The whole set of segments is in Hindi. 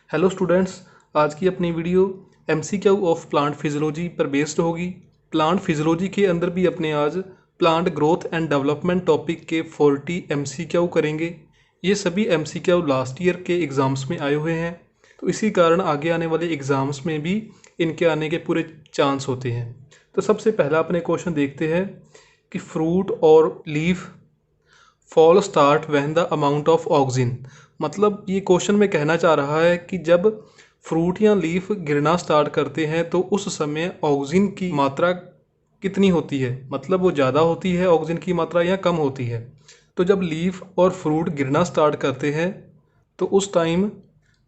हेलो स्टूडेंट्स, आज की अपनी video MCQ of plant physiology पर बेस्ड होगी। प्लांट फिजियोलॉजी के अंदर भी अपने आज plant growth and development topic के 40 एमसीक्यू करेंगे। ये सभी एमसीक्यू लास्ट ईयर के एग्ज़ाम्स में आए हुए हैं, तो इसी कारण आगे आने वाले एग्ज़ाम्स में भी इनके आने के पूरे चांस होते हैं। तो सबसे पहला अपने क्वेश्चन देखते हैं कि फ्रूट और leaf fall start when the amount of oxygen. मतलब ये क्वेश्चन में कहना चाह रहा है कि जब फ्रूट या लीफ गिरना स्टार्ट करते हैं तो उस समय ऑक्सीजन की मात्रा कितनी होती है, मतलब वो ज़्यादा होती है ऑक्सीजन की मात्रा या कम होती है। तो जब लीफ और फ्रूट गिरना स्टार्ट करते हैं तो उस टाइम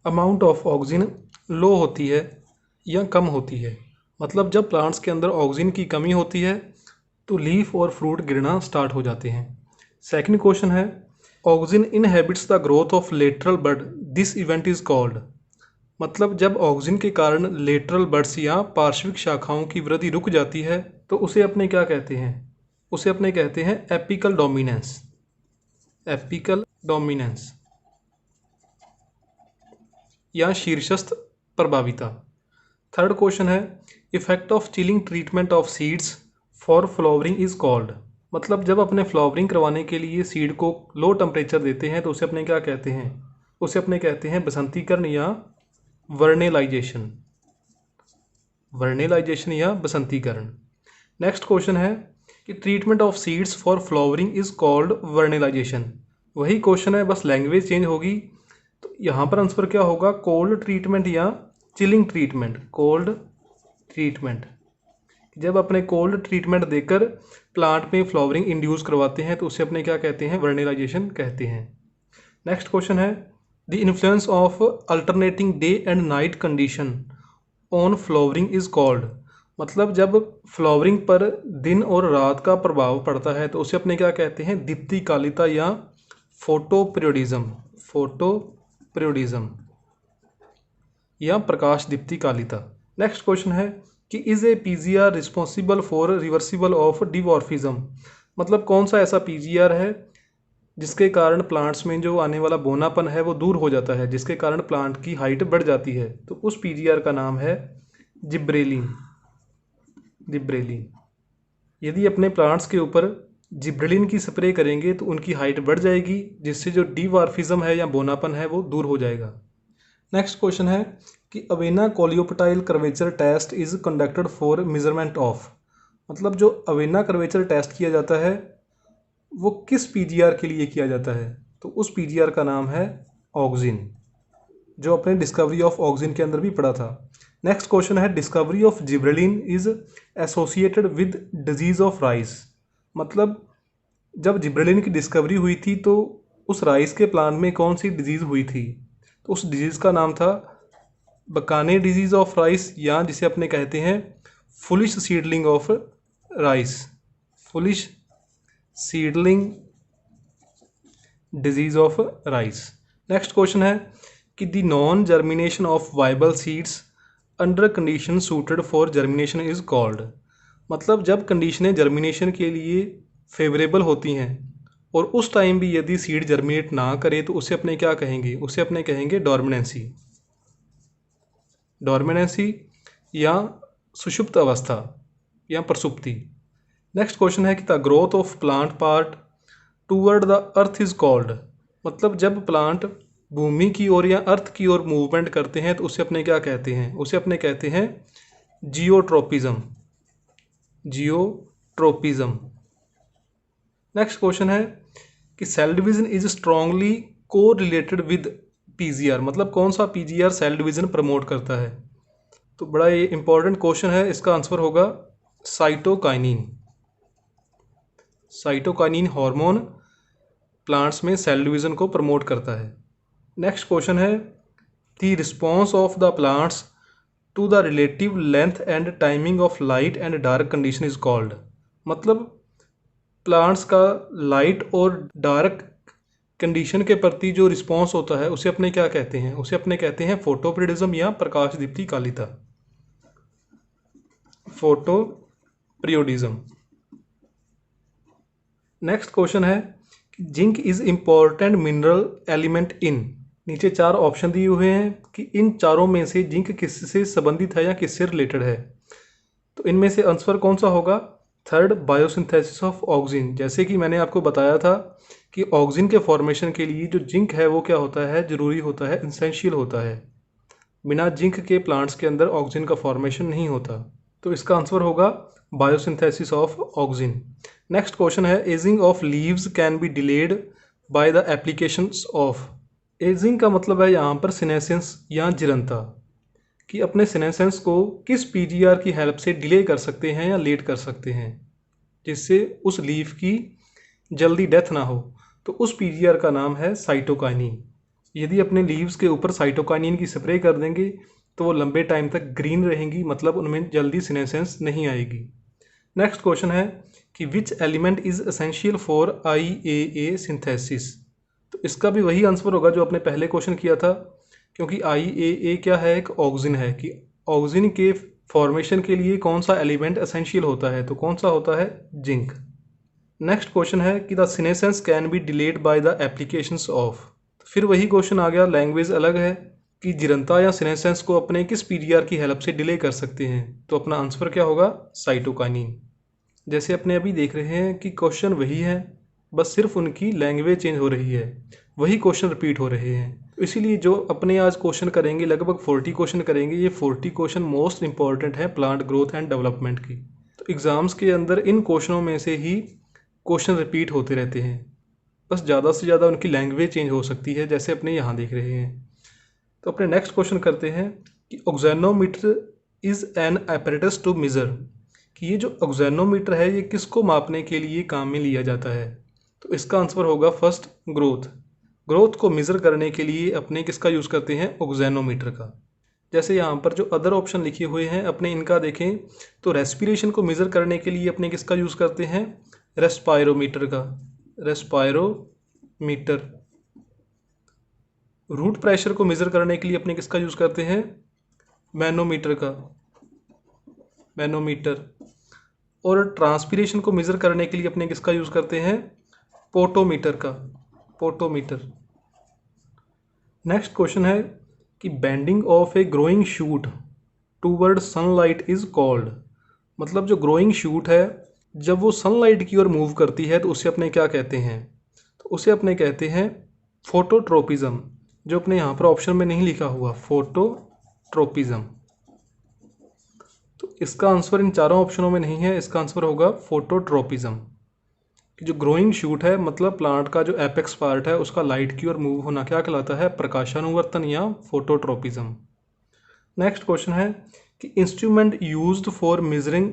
अमाउंट ऑफ ऑक्सीजन लो होती है या कम होती है। मतलब जब प्लांट्स के अंदर ऑक्सीजन की कमी होती है तो लीफ और फ्रूट गिरना स्टार्ट हो जाते हैं। सेकंड क्वेश्चन है, oxygen inhibits the growth of lateral bud, this event is called. मतलब जब ऑक्सीजन के कारण लेटरल बड्स या पार्श्विक शाखाओं की वृद्धि रुक जाती है तो उसे अपने क्या कहते हैं, उसे अपने कहते हैं एपिकल डोमिनेंस। एपिकल डोमिनेंस या शीर्षस्थ प्रभाविता। थर्ड क्वेश्चन है, effect of chilling treatment of seeds for flowering is called. मतलब जब अपने फ्लावरिंग करवाने के लिए सीड को लो टेम्परेचर देते हैं तो उसे अपने क्या कहते हैं, उसे अपने कहते हैं बसंतीकरण या वर्नेलाइजेशन। वर्नेलाइजेशन या बसंतीकरण। नेक्स्ट क्वेश्चन है कि treatment of seeds for flowering is called vernalisation. वही क्वेश्चन है, बस लैंग्वेज चेंज होगी। तो यहाँ पर आंसर क्या होगा, कोल्ड ट्रीटमेंट या चिलिंग ट्रीटमेंट। कोल्ड ट्रीटमेंट, जब अपने कोल्ड ट्रीटमेंट देकर प्लांट में फ्लावरिंग इंड्यूस करवाते हैं तो उसे अपने क्या कहते हैं, वर्नेलाइजेशन कहते हैं। नेक्स्ट क्वेश्चन है, the influence of alternating day and night condition on flowering is called. मतलब जब फ्लावरिंग पर दिन और रात का प्रभाव पड़ता है तो उसे अपने क्या कहते हैं, दीप्तिकालिता या फोटो पीरियडिज्म। फोटो पीरियडिज्म या प्रकाश दीप्तिकालिता। नेक्स्ट क्वेश्चन है कि is a PGR responsible for reversible of dwarfism. मतलब कौन सा ऐसा पीजीआर है जिसके कारण प्लांट्स में जो आने वाला बोनापन है वो दूर हो जाता है, जिसके कारण प्लांट की हाइट बढ़ जाती है। तो उस पीजीआर का नाम है जिब्रेलिन। जिब्रेलिन। यदि अपने प्लांट्स के ऊपर जिब्रेलिन की स्प्रे करेंगे तो उनकी हाइट बढ़ जाएगी, जिससे जो डिवॉर्फिज्म है या बोनापन है वो दूर हो जाएगा। नेक्स्ट क्वेश्चन है कि Avena coleoptile curvature test is conducted for measurement of. मतलब जो अवेना कर्वेचर टेस्ट किया जाता है वो किस पीजीआर के लिए किया जाता है, तो उस पीजीआर का नाम है ऑक्सिन, जो अपने डिस्कवरी ऑफ ऑक्सिन के अंदर भी पढ़ा था। नेक्स्ट क्वेश्चन है, discovery of gibberellin is associated with disease of rice. मतलब जब जिब्रेलिन की डिस्कवरी हुई थी तो उस राइस के प्लांट में कौन सी डिजीज़ हुई थी, तो उस डिजीज़ का नाम था बकाने डिजीज़ ऑफ राइस, या जिसे अपने कहते हैं foolish seedling of rice. Foolish seedling disease of rice. Next question है कि the non germination of viable seeds under condition suited for germination is called. मतलब जब कंडीशनें जर्मिनेशन के लिए फेवरेबल होती हैं और उस टाइम भी यदि सीड जर्मिनेट ना करे तो उसे अपने क्या कहेंगे, उसे अपने कहेंगे डोर्मिनेंसी। डोर्मिनेंसी या सुषुप्त अवस्था या प्रसुप्ति। नेक्स्ट क्वेश्चन है कि the growth of plant part toward the earth is called. मतलब जब प्लांट भूमि की ओर या अर्थ की ओर मूवमेंट करते हैं तो उसे अपने क्या कहते हैं, उसे अपने कहते हैं जियोट्रोपिज्म। जियोट्रोपिज्म। नेक्स्ट क्वेश्चन है कि सेल डिवीजन इज स्ट्रांगली को रिलेटेड विद पीजीआर। मतलब कौन सा पीजीआर सेल डिवीजन प्रमोट करता है, तो बड़ा ये इंपॉर्टेंट क्वेश्चन है। इसका आंसर होगा साइटोकाइनिन। साइटोकाइनिन हार्मोन प्लांट्स में सेल डिवीजन को प्रमोट करता है। नेक्स्ट क्वेश्चन है, the response of the plants to the relative length and timing of light and dark condition is called. मतलब प्लांट्स का लाइट और डार्क कंडीशन के प्रति जो रिस्पॉन्स होता है उसे अपने क्या कहते हैं, उसे अपने कहते हैं फोटोपीरियडिज्म या प्रकाश दीप्तिकालिता। Photoperiodism. नेक्स्ट क्वेश्चन है, zinc is important mineral element in. नीचे 4 ऑप्शन दिए हुए हैं कि इन चारों में से जिंक किससे संबंधित है या किससे रिलेटेड है। तो इनमें से आंसर कौन सा होगा? Third, biosynthesis of oxygen. जैसे कि मैंने आपको बताया था कि ऑक्सीजन के फॉर्मेशन के लिए जो जिंक है वो क्या होता है, जरूरी होता है, एसेंशियल होता है। बिना जिंक के प्लांट्स के अंदर ऑक्सीजन का फॉर्मेशन नहीं होता। तो इसका आंसर होगा biosynthesis of oxygen. Next question है, ageing of leaves can be delayed by the applications of. Ageing का मतलब है यहाँ पर सीनेसेंस या जिरंता, कि अपने सीनेसेंस को किस पीजीआर की हेल्प से डिले कर सकते हैं या लेट कर सकते हैं जिससे उस लीफ की जल्दी डेथ ना हो। तो उस पीजीआर का नाम है साइटोकाइनिन। यदि अपने लीव्स के ऊपर साइटोकाइनिन की स्प्रे कर देंगे तो वो लंबे टाइम तक ग्रीन रहेंगी, मतलब उनमें जल्दी सीनेसेंस नहीं आएगी। नेक्स्ट क्वेश्चन है कि which element is essential for IAA synthesis. तो इसका भी वही आंसर होगा जो आपने पहले क्वेश्चन किया था, क्योंकि IAA क्या है, एक ऑक्सीजन है, कि ऑक्सीजन के फॉर्मेशन के लिए कौन सा एलिमेंट एसेंशियल होता है, तो कौन सा होता है, जिंक। नेक्स्ट क्वेश्चन है कि the senescence can be delayed by the applications of. फिर वही क्वेश्चन आ गया, लैंग्वेज अलग है, कि जिरंता या सीनेसेंस को अपने किस पीजीआर की हेल्प से डिले कर सकते हैं। तो अपना आंसर क्या होगा, साइटोकाइनिन। जैसे अपने अभी देख रहे हैं कि क्वेश्चन वही है, बस सिर्फ उनकी लैंग्वेज चेंज हो रही है, वही क्वेश्चन रिपीट हो रहे हैं। तो इसीलिए जो अपने आज क्वेश्चन करेंगे, लगभग 40 क्वेश्चन करेंगे, ये 40 क्वेश्चन मोस्ट इंपॉर्टेंट है प्लांट ग्रोथ एंड डेवलपमेंट की। तो एग्ज़ाम्स के अंदर इन क्वेश्चनों में से ही क्वेश्चन रिपीट होते रहते हैं, बस ज़्यादा से ज़्यादा उनकी लैंग्वेज चेंज हो सकती है, जैसे अपने यहाँ देख रहे हैं। तो अपने नेक्स्ट क्वेश्चन करते हैं कि auxanometer is an apparatus to measure, कि ये जो ऑक्सैनोमीटर है ये किसको मापने के लिए काम में लिया जाता है। तो इसका आंसर होगा फर्स्ट, ग्रोथ। ग्रोथ को मेज़र करने के लिए अपने किसका यूज़ करते हैं, ऑक्सैनोमीटर का। जैसे यहाँ पर जो अदर ऑप्शन लिखे हुए हैं अपने, इनका देखें तो रेस्पिरेशन को मेज़र करने के लिए अपने किसका यूज़ करते हैं, रेस्पायरोमीटर का, रेस्पायरोमीटर। रूट प्रेशर को मेज़र करने के लिए अपने किसका यूज़ करते हैं, मैनोमीटर का, मैनोमीटर। और ट्रांसपीरेशन को मेज़र करने के लिए अपने किसका यूज़ करते हैं, पोटोमीटर का, पोटोमीटर। नेक्स्ट क्वेश्चन है कि bending of a growing shoot toward sunlight is called. मतलब जो ग्रोइंग शूट है जब वो सनलाइट की ओर मूव करती है तो उसे अपने क्या कहते हैं, तो उसे अपने कहते हैं फोटोट्रोपिज्म, जो अपने यहाँ पर ऑप्शन में नहीं लिखा हुआ, फोटोट्रोपिज्म। तो इसका आंसर इन चारों ऑप्शनों में नहीं है, इसका आंसर होगा फोटोट्रोपिज्म। कि जो ग्रोइंग शूट है मतलब प्लांट का जो एपेक्स पार्ट है उसका लाइट की ओर मूव होना क्या कहलाता है, प्रकाशानुवर्तन या फोटोट्रोपिज्म। नेक्स्ट क्वेश्चन है कि instrument used for measuring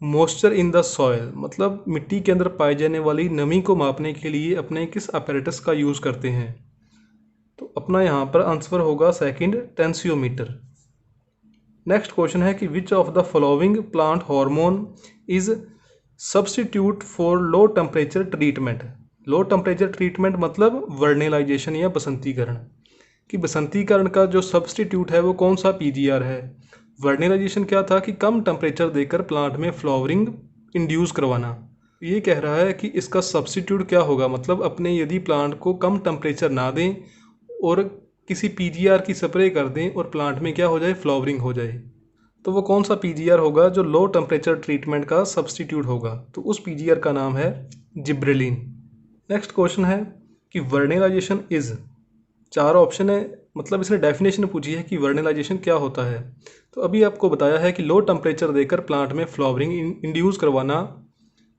moisture in the soil, मतलब मिट्टी के अंदर पाई जाने वाली नमी को मापने के लिए अपने किस अपैरेटस का यूज़ करते हैं। तो अपना यहाँ पर आंसर होगा सेकंड, टेंसियोमीटर। नेक्स्ट क्वेश्चन है कि which of the following plant hormone is substitute for low temperature treatment. Low temperature treatment मतलब वर्नेलाइजेशन या बसंतीकरण, कि बसंतीकरण का जो सब्स्टिट्यूट है वो कौन सा पीजीआर है। वर्नेलाइजेशन क्या था कि कम टेम्परेचर देकर प्लांट में फ्लावरिंग इंड्यूस करवाना। ये कह रहा है कि इसका सब्स्टिट्यूट क्या होगा, मतलब अपने यदि प्लांट को कम टेम्परेचर ना दें और किसी पीजीआर की स्प्रे कर दें और प्लांट में क्या हो जाए, फ्लावरिंग हो जाए, तो वो कौन सा पीजीआर होगा जो लो टेम्परेचर ट्रीटमेंट का सब्स्टिट्यूट होगा। तो उस पीजीआर का नाम है जिब्रेलिन। नेक्स्ट क्वेश्चन है कि वर्नेलाइजेशन इज, चार ऑप्शन है, मतलब इसने डेफिनेशन पूछी है कि वर्नेलाइजेशन क्या होता है। तो अभी आपको बताया है कि लो टेम्परेचर देकर प्लांट में फ्लावरिंग इंड्यूस करवाना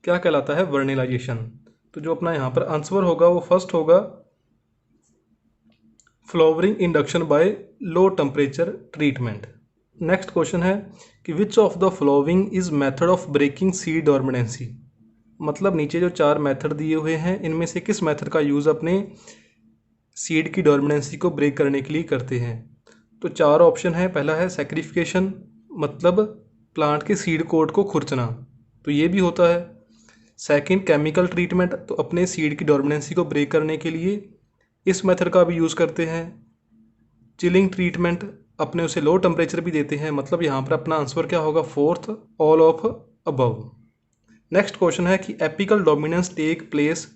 क्या कहलाता है, वर्नेलाइजेशन। तो जो अपना यहाँ पर आंसर होगा वो फर्स्ट होगा, flowering induction by low temperature treatment. Next question है कि which of the following is method of breaking seed dormancy, मतलब नीचे जो चार मेथड दिए हुए हैं इनमें से किस मेथड का यूज़ अपने सीड की डोरमेंसी को ब्रेक करने के लिए करते हैं। तो चार ऑप्शन है, पहला है सैक्रिफिकेशन, मतलब प्लांट के सीड कोट को खुरचना, तो ये भी होता है। सेकंड, केमिकल ट्रीटमेंट, तो अपने सीड की डोरमेंसी को ब्रेक करने के लिए इस मेथड का भी यूज़ करते हैं। चिलिंग ट्रीटमेंट, अपने उसे लो टेम्परेचर भी देते हैं, मतलब यहाँ पर अपना आंसर क्या होगा, fourth, all of above. Next question है कि apical dominance take place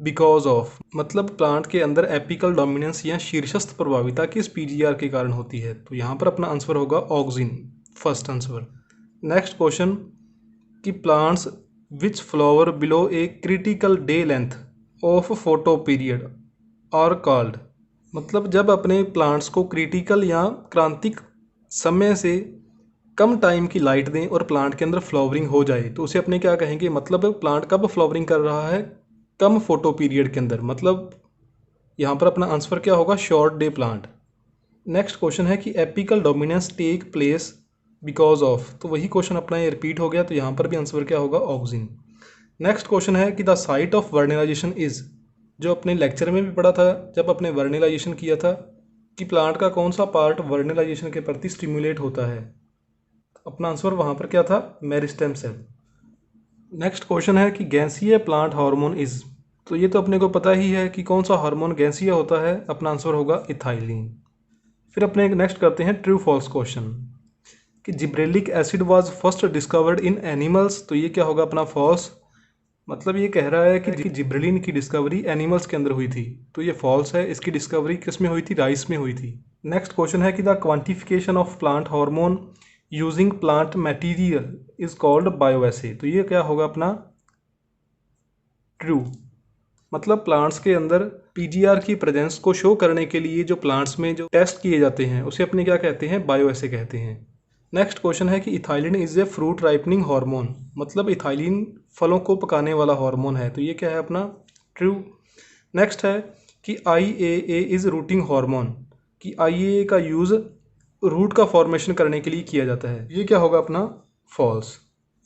because of, मतलब प्लांट के अंदर एपिकल डोमिनेंस या शीर्षस्थ प्रभाविता किस पीजीआर के कारण होती है? तो यहाँ पर अपना आंसर होगा auxin, first answer. Next question कि plants which flower below a critical day length of photoperiod are called, मतलब जब अपने प्लांट्स को क्रिटिकल या क्रांतिक समय से कम टाइम की लाइट दें और प्लांट के अंदर फ्लावरिंग हो जाए तो उसे अपने क्या कहेंगे? मतलब प्लांट कब फ्लावरिंग कर रहा है? कम फोटो पीरियड के अंदर, मतलब यहाँ पर अपना आंसर क्या होगा? Short day plant. Next question है कि apical dominance take place because of, तो वही क्वेश्चन अपना ये रिपीट हो गया, तो यहाँ पर भी आंसर क्या होगा? ऑक्सिन। नेक्स्ट क्वेश्चन है कि the site of vernalisation is, जो अपने लेक्चर में भी पढ़ा था जब अपने वर्नेलाइजेशन किया था, कि प्लांट का कौन सा पार्ट वर्नेलाइजेशन के प्रति स्टिमुलेट होता है? अपना आंसर वहाँ पर क्या था? Meristem cell. नेक्स्ट क्वेश्चन है कि गैसीय प्लांट हार्मोन इज, तो ये तो अपने को पता ही है कि कौन सा हार्मोन गैसीय होता है, अपना आंसर होगा इथाइलिन। फिर अपने नेक्स्ट करते हैं ट्रू फॉल्स क्वेश्चन कि gibberellic acid was first discovered in animals, तो ये क्या होगा? अपना फॉल्स, मतलब ये कह रहा है कि जिब्रेलिन की डिस्कवरी एनिमल्स के अंदर हुई थी, तो ये फॉल्स है। इसकी डिस्कवरी किस में हुई थी? राइस में हुई थी। नेक्स्ट क्वेश्चन है कि the quantification of plant hormone using plant material is called bioassay, तो ये क्या होगा? अपना ट्रू, मतलब प्लांट्स के अंदर पीजीआर की प्रेजेंस को शो करने के लिए जो प्लांट्स में जो टेस्ट किए जाते हैं उसे अपने क्या कहते हैं? बायोएसे कहते हैं। नेक्स्ट क्वेश्चन है कि ethylene is a fruit ripening hormone, मतलब इथाइलिन फलों को पकाने वाला हार्मोन है, तो ये क्या है? अपना ट्रू। नेक्स्ट है कि IAA इज रूटिंग हार्मोन, कि IAA का यूज़ रूट का फॉर्मेशन करने के लिए किया जाता है, ये क्या होगा? अपना फॉल्स।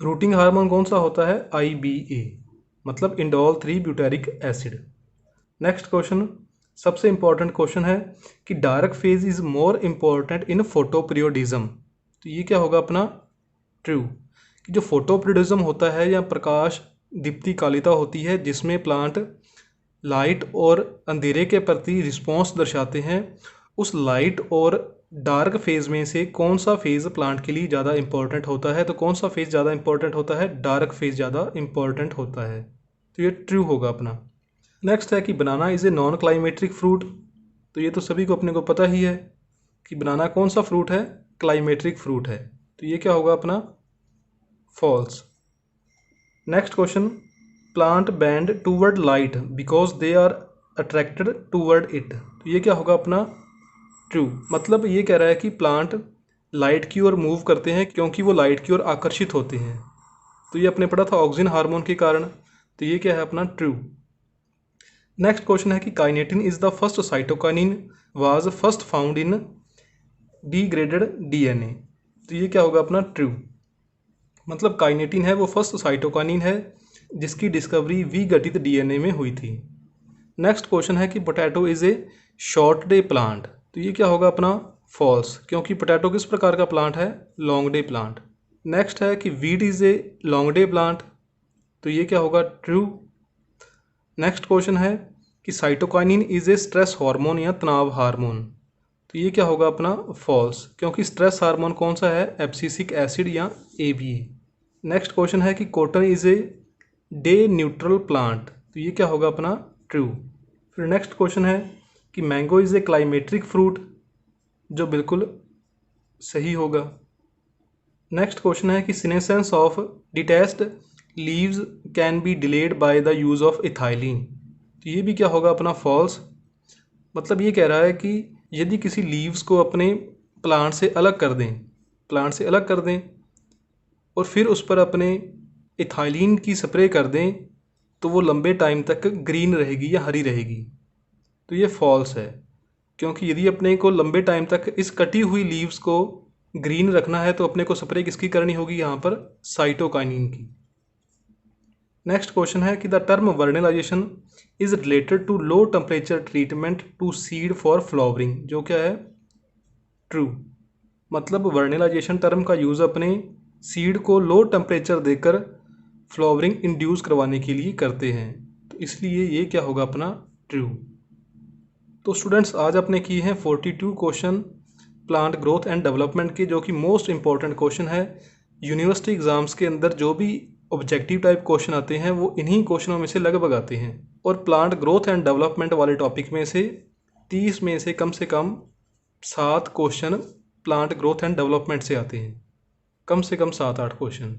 रूटिंग हार्मोन कौन सा होता है? IBA, मतलब indole 3 butyric acid. Next question, सबसे इंपॉर्टेंट क्वेश्चन है कि dark phase is more important in photoperiodism, तो ये क्या होगा? अपना ट्रू, कि जो फोटोपीरियोडिज्म होता है या प्रकाश दीप्तिकालिता होती है जिसमें प्लांट लाइट और अंधेरे के प्रति रिस्पॉन्स दर्शाते हैं, उस लाइट और डार्क फेज में से कौन सा फेज प्लांट के लिए ज़्यादा इंपॉर्टेंट होता है? तो कौन सा फेज ज़्यादा इंपॉर्टेंट होता है? डार्क फेज ज़्यादा इंपॉर्टेंट होता है, तो ये ट्रू होगा अपना। नेक्स्ट है कि banana is a non climacteric fruit, तो ये तो सभी को अपने को पता ही है कि बनाना कौन सा फ्रूट है? क्लाइमेट्रिक फ्रूट है, तो ये क्या होगा? अपना false. Next question, plant bend toward light because they are attracted toward it, तो ये क्या होगा? अपना ट्रू, मतलब ये कह रहा है कि प्लांट लाइट की ओर मूव करते हैं क्योंकि वो लाइट की ओर आकर्षित होते हैं, तो ये अपने पढ़ा था ऑक्सिन हार्मोन के कारण, तो ये क्या है? अपना ट्रू। नेक्स्ट क्वेश्चन है कि kinetin is the first cytokinin was first found in degraded DNA, तो ये क्या होगा? अपना ट्रू, मतलब काइनेटिन है वो फर्स्ट साइटोकाइनिन है जिसकी डिस्कवरी विघटित DNA में हुई थी। नेक्स्ट क्वेश्चन है कि potato is a short day plant, तो ये क्या होगा? अपना फॉल्स, क्योंकि पोटैटो किस प्रकार का प्लांट है? Long day plant. नेक्स्ट है कि wheat is a long day plant, तो ये क्या होगा? ट्रू। नेक्स्ट क्वेश्चन है कि cytokinin is a stress hormone या तनाव हार्मोन, तो ये क्या होगा? अपना फॉल्स, क्योंकि स्ट्रेस हार्मोन कौन सा है? एब्सिसिक एसिड या ABA। नेक्स्ट क्वेश्चन है कि cotton is a day neutral plant, तो ये क्या होगा? अपना ट्रू। फिर नेक्स्ट क्वेश्चन है कि mango is a climacteric fruit, जो बिल्कुल सही होगा। नेक्स्ट क्वेश्चन है कि senescence of detached leaves can be delayed by the use of ethylene, तो ये भी क्या होगा? अपना फॉल्स, मतलब ये कह रहा है कि यदि किसी लीव्स को अपने प्लांट से अलग कर दें और फिर उस पर अपने इथाइलिन की स्प्रे कर दें तो वो लंबे टाइम तक ग्रीन रहेगी या हरी रहेगी, तो ये फॉल्स है, क्योंकि यदि अपने को लंबे टाइम तक इस कटी हुई लीव्स को ग्रीन रखना है तो अपने को स्प्रे किसकी करनी होगी? यहाँ पर साइटोकाइनिन की। नेक्स्ट क्वेश्चन है कि the term vernalization is related to low temperature treatment to seed for flowering, जो क्या है? ट्रू, मतलब वर्नेलाइजेशन टर्म का यूज़ अपने सीड को लो टेम्परेचर देकर फ्लावरिंग इंड्यूस करवाने के लिए करते हैं, तो इसलिए ये क्या होगा? अपना ट्रू। तो स्टूडेंट्स आज आपने किए हैं 42 question plant growth and development के, जो कि मोस्ट इंपॉर्टेंट क्वेश्चन है। यूनिवर्सिटी एग्ज़ाम्स के अंदर जो भी ऑब्जेक्टिव टाइप क्वेश्चन आते हैं वो इन्हीं क्वेश्चनों में से लगभग आते हैं। और प्लांट ग्रोथ एंड डेवलपमेंट वाले टॉपिक में से 30 में से कम 7 question plant growth and development से आते हैं, कम से कम 7-8 क्वेश्चन।